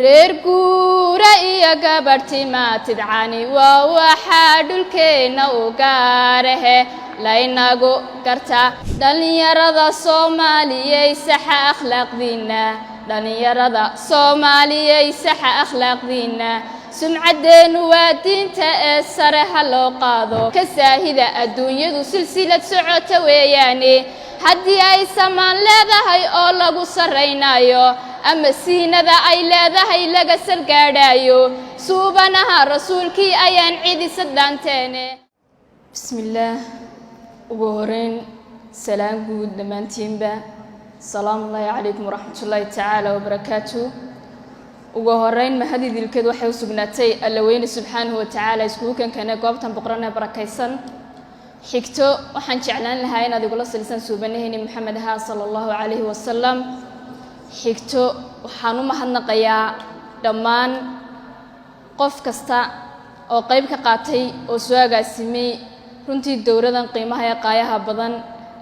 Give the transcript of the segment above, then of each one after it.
reer guura iyo gabarhtimaa tidcani waa waxaa dhulkeenna u gaarahe laynagu gartaa dhallinyarada soomaaliyey saxa akhlaaqdiinna dhallinyarada soomaaliyey saxa akhlaaqdiinna sumcadeennu waa diinta ee sare ha loo qaado ka saahida adduunyadu silsilad socota weeyaane haddii ay samaan leedahay oo lagu sarraynayo ama siinada ay leedahay laga sargaadhayo suubanaha rasuulkii ayaan cidisa dhaanteene bismillaah ugu horeyn salaam guud dhammaantiinba salaamullaahi calaykum waraxmatullaahi tacaala wabarakaatuh ugu horeyn mahadidilkeed waxay u sugnaatay allaweyne subxaanahu wa tacaala iskugu kankane goobtan boqorane barakaysan xigto waxaan jeclaan lahaa inaad igula salisan suubanaheeni maxamed ahaa sala allahu calayhi wasalam xigto waxaan u mahadnaqayaa dhammaan qof kasta oo qayb ka qaatay oo soo agaasimay runtii dowladan qiimaha ee qaayaha badan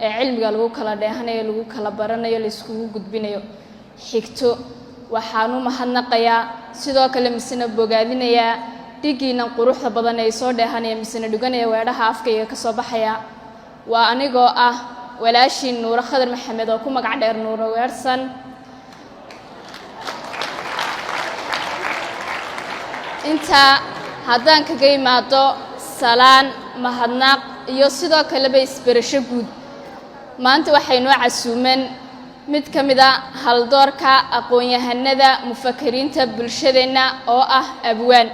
ee cilmiga lagu kala dheehanayo lagu kala baranayo la iskugu gudbinayo xigto waxaan u mahadnaqayaa sidoo kale misna bogaadinayaa dhigiina quruxda badan ee soo dheehanaya misna dhuganaya weedhaha afkayga ka soo baxaya waa anigoo ah walaashii nuuro khadar maxamed oo ku magac dheer nuuro weersan intaa haddaan kaga imaado salaan mahadnaq iyo sidoo kaleba isbarasho guud maanta waxay noo casuumeen mid ka mid ah haldoorka aqoon-yahanada mufakiriinta bulshadeenna oo ah abwaan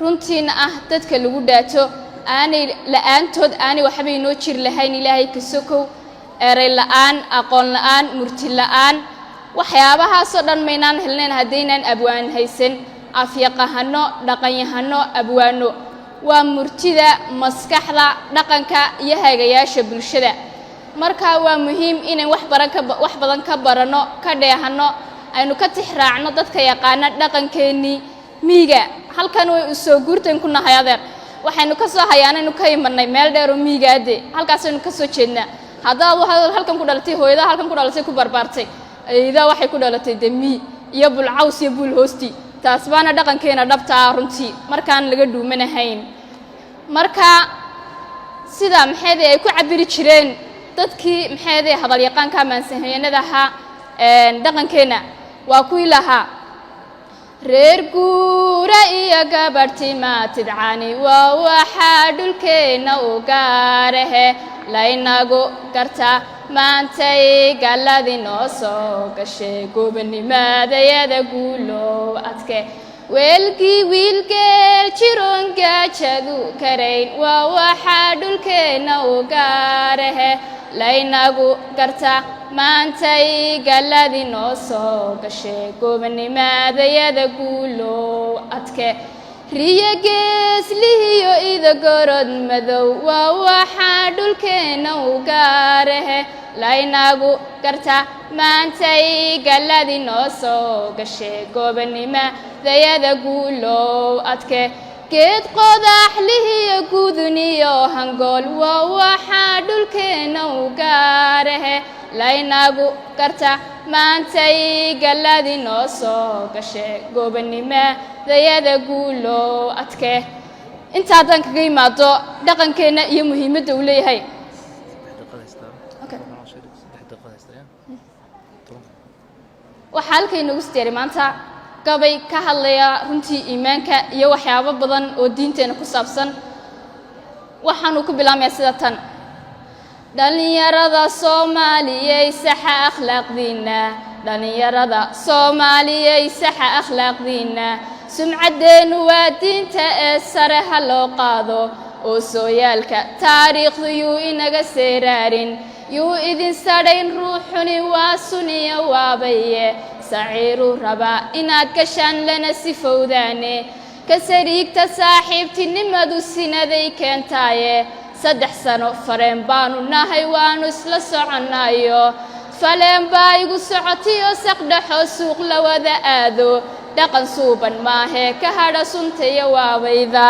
runtiina ah dadka lagu dhaato aanay la'aantood aanay waxba inoo jir lahayn ilaahay ka sokow eray la'aan aqoon la'aan murti la'aan waxyaabahaasoo dhan maynaan helnayn haddaynaan abwaan haysan afyaqahano dhaqanyahano abwaano waa murtida maskaxda dhaqanka iyo hagayaasha bulshada markaa waa muhiim inaan wax badan ka barano ka dheehano aynu ka tixraacno dadka yaqaana dhaqankeennii miiga halkan way u soo guurteen ku nahay adeer waxaynu ka soo hayaanaynu ka imanay meel dheer oo miigaade halkaasaynu ka soo jeednaa haddaad halkan ku dhalatay hooyada halkan ku dhalatay ku barbaartay ayda waxay ku dhalatay demi iyo bulcaws iyo bul hoosti taas baana dhaqankeena dhabta ah runtii markaan laga dhuumanahayn marka sida maxay ay ku cabiri jireen dadkii maxay hadal yaqaanka maansahanada ahaa dhaqankeena waa ku ilaha reer guura iyo gabarhtimaa tidcani waa waxaa dhulkeenna u gaarahe laynagu gartaa maantay galladii noo soo gashay gobonimadayada guulow adke weelkii wiilgeel jiroon gaajadu karayn waa waxaa dhulkeenna u gaarahe laynagu gartaa maantay galladii noo soo gashay gobonimadayada guulow adke riyo geeslihiyo ida gorod madow waa waxaa dhulkeenna u gaarahe laynagu gartaa maantay galladii noo soo gashay gobonimadayada guulow adke geed qodaxlihiyo guduniyo hangool waa waxaa dhulkeenna u gaarahe laynagu gartaa maantay galladii noo soo gashay gobonimadayada guulow adke inta haddaan kaga imaado dhaqankeenna iyo muhiimadda uu leeyahay waxaa halkay noogu sideeray maanta gabay ka hadlaya runtii iimaanka iyo waxyaabo badan oo diinteena ku saabsan waxaanu ku bilaamayaa sida tan dhallinyarada soomaaliyey saxa akhlaaqdiinna dhallinyarada soomaaliyey saxa akhlaaqdiinna sumcadeennu waa diinta ee sare ha loo qaado oo sooyaalka taariikhdu yuu inaga seeraarin yuu idin sadhayn ruuxuni waa suniya waabaye saciiruu rabaa inaad gashaan lana sifowdaane ka sariigta saaxiibtinimadu sinaday keentaaye 3 sano fareen baanu nahay waanu isla soconaayo faleen baa igu socotiyo saqdhaxo suuq la wada aado dhaqan suuban maahee ka hadha suntaya waabayda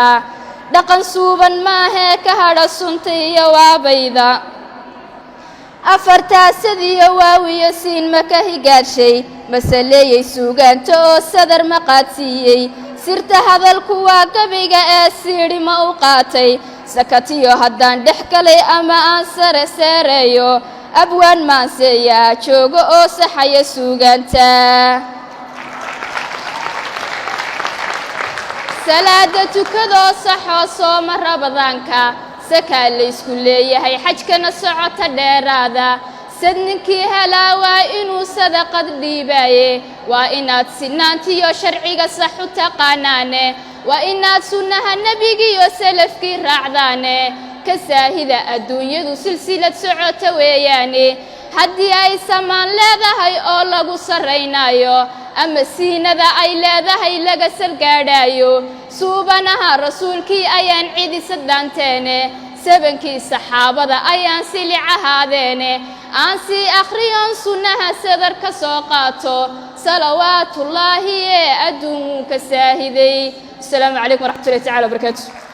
dhaqan suuban maahee ka hadha suntaya waabayda afartaasadiyo waawiyo siin maka higaashay masaleeyey suugaanta oo sadar ma qaadsiiyey sirta hadalku waa gabayga ee siidhi ma u qaatay sakatiyo haddaan dhex galay ama aan sare seereeyo abwaan maanseeyaa joogo oo saxaya suugaanta salaada tukadoo saxoo sooma rabadaanka sakaa laysku leeyahay xajkana socota dheeraada sad ninkii helaa waa inuu sadaqad dhiibaaye waa inaad sinaantiyo sharciga sax u taqaanaane waa inaad sunnaha nebigiiyo salafkii raacdaane ka saahida adduunyadu silsilad socota weeyaane haddii ay samaan leedahay oo lagu sarraynaayo ama siinada ay leedahay laga salgaadhaayo suubanaha rasuulkii ayaan cidi saddaanteene sabankii saxaabada ayaan silic ahaadeene aan sii akhriyoon sunnaha sadar ka soo qaato salawaatullaahi ee adduunka saahiday asalaamu calaykum waraxmatullahi tacaala wabarakaatu